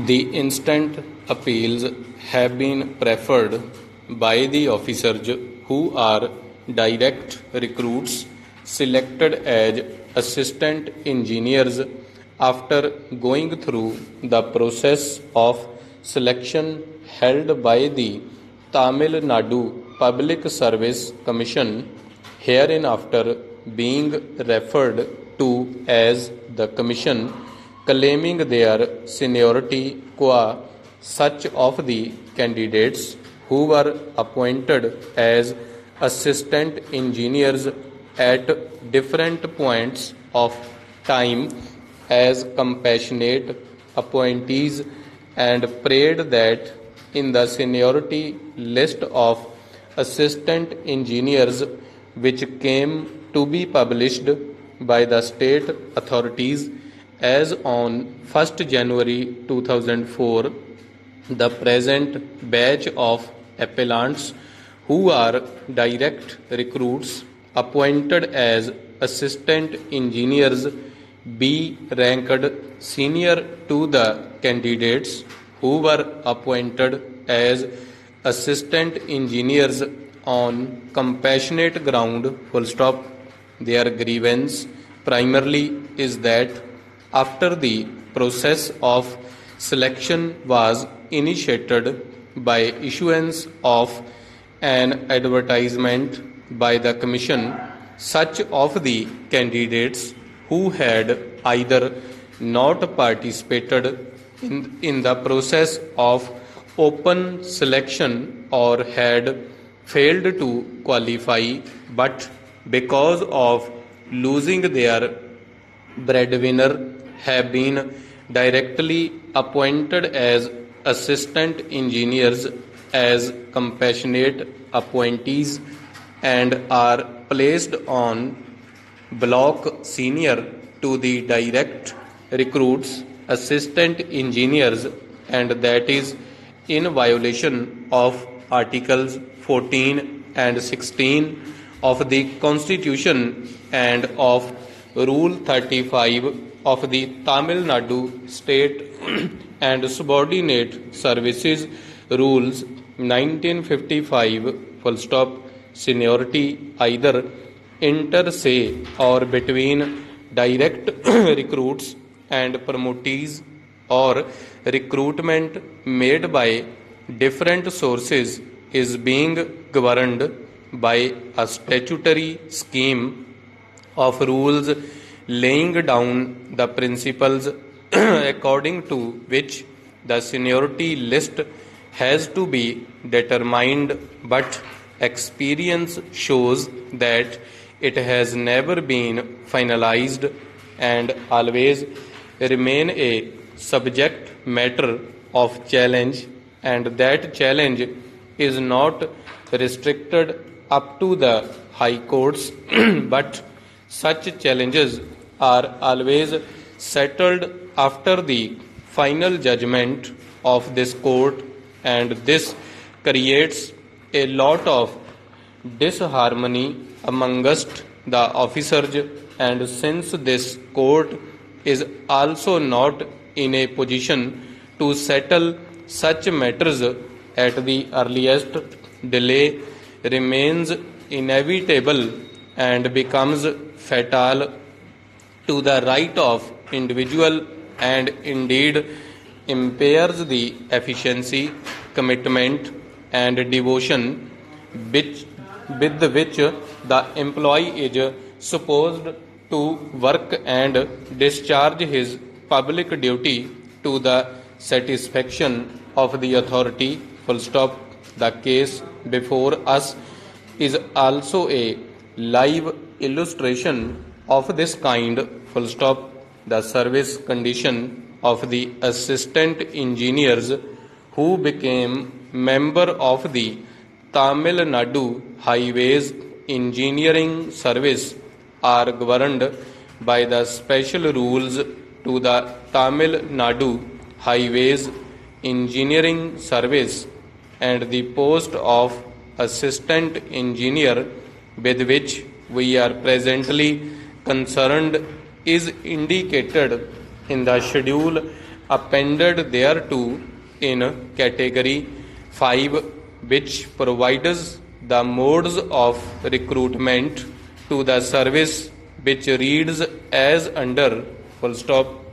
The instant appeals have been preferred by the officers who are direct recruits selected as assistant engineers after going through the process of selection held by the Tamil Nadu Public Service Commission, hereinafter being referred to as the Commission, claiming their seniority qua such of the candidates who were appointed as assistant engineers at different points of time as compassionate appointees, and prayed that in the seniority list of assistant engineers which came to be published by the state authorities as on 1st January 2004, the present batch of appellants who are direct recruits appointed as assistant engineers be ranked senior to the candidates who were appointed as assistant engineers on compassionate ground, full stop. Their grievance primarily is that after the process of selection was initiated by issuance of an advertisement by the Commission, such of the candidates who had either not participated in the process of open selection or had failed to qualify, but because of losing their breadwinner have been directly appointed as assistant engineers as compassionate appointees and are placed on block senior to the direct recruits assistant engineers, and that is in violation of Articles 14 and 16 of the Constitution and of Rule 35 of the Tamil Nadu State and Subordinate Services Rules 1955, full stop. Seniority either inter se or between direct recruits and promotees or recruitment made by different sources is being governed by a statutory scheme of rules laying down the principles according to which the seniority list has to be determined, but experience shows that it has never been finalized and always remain a subject matter of challenge, and that challenge is not restricted up to the high courts but such challenges are always settled after the final judgment of this court, and this creates a lot of disharmony amongst the officers, and since this court is also not in a position to settle such matters at the earliest, delay remains inevitable and becomes fatal to the right of individual, and indeed impairs the efficiency, commitment and devotion with which the employee is supposed to work and discharge his public duty to the satisfaction of the authority, full stop. The case before us is also a live illustration of this kind, full stop. The service condition of the assistant engineers who became member of the Tamil Nadu Highways Engineering Service are governed by the special rules to the Tamil Nadu Highways Engineering Service, and the post of assistant engineer with which we are presently concerned is indicated in the schedule appended thereto in category 5, which provides the modes of recruitment to the service, which reads as under full stop.